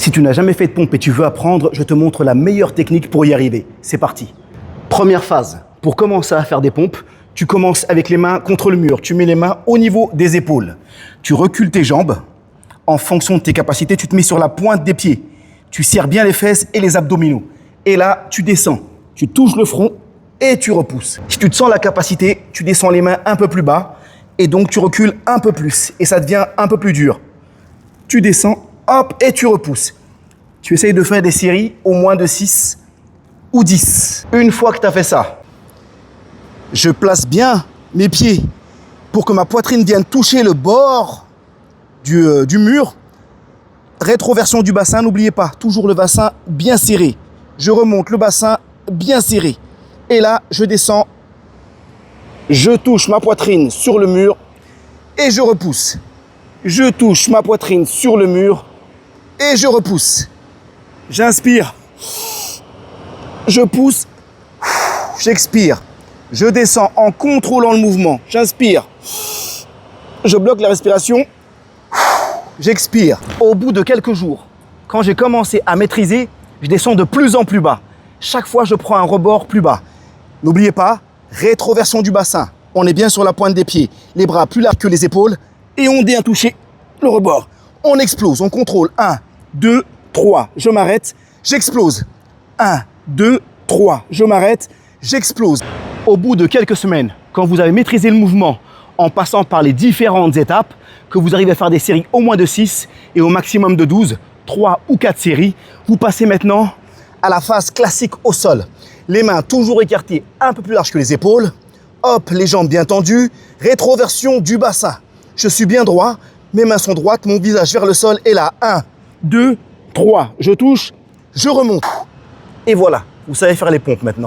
Si tu n'as jamais fait de pompe et tu veux apprendre, je te montre la meilleure technique pour y arriver. C'est parti. Première phase, pour commencer à faire des pompes, tu commences avec les mains contre le mur. Tu mets les mains au niveau des épaules. Tu recules tes jambes. En fonction de tes capacités, tu te mets sur la pointe des pieds. Tu serres bien les fesses et les abdominaux. Et là, tu descends. Tu touches le front et tu repousses. Si tu te sens la capacité, tu descends les mains un peu plus bas et donc tu recules un peu plus et ça devient un peu plus dur. Tu descends, hop, et tu repousses. Tu essayes de faire des séries au moins de 6 ou 10. Une fois que tu as fait ça, je place bien mes pieds pour que ma poitrine vienne toucher le bord du mur. Rétroversion du bassin, n'oubliez pas, toujours le bassin bien serré. Je remonte le bassin bien serré. Et là, je descends, je touche ma poitrine sur le mur et je repousse. Je touche ma poitrine sur le mur et je repousse. J'inspire, je pousse, j'expire. Je descends en contrôlant le mouvement. J'inspire, je bloque la respiration, j'expire. Au bout de quelques jours, quand j'ai commencé à maîtriser, je descends de plus en plus bas. Chaque fois, je prends un rebord plus bas. N'oubliez pas, rétroversion du bassin. On est bien sur la pointe des pieds. Les bras plus larges que les épaules. Et on vient toucher le rebord. On explose, on contrôle. 1, 2, 3. Je m'arrête, j'explose. 1, 2, 3. Je m'arrête, j'explose. Au bout de quelques semaines, quand vous avez maîtrisé le mouvement en passant par les différentes étapes, que vous arrivez à faire des séries au moins de 6 et au maximum de 12, 3 ou 4 séries, vous passez maintenant à la phase classique au sol. Les mains toujours écartées, un peu plus larges que les épaules. Hop, les jambes bien tendues. Rétroversion du bassin. Je suis bien droit, mes mains sont droites, mon visage vers le sol. Et là, 1, 2, 3. Je touche, je remonte. Et voilà, vous savez faire les pompes maintenant.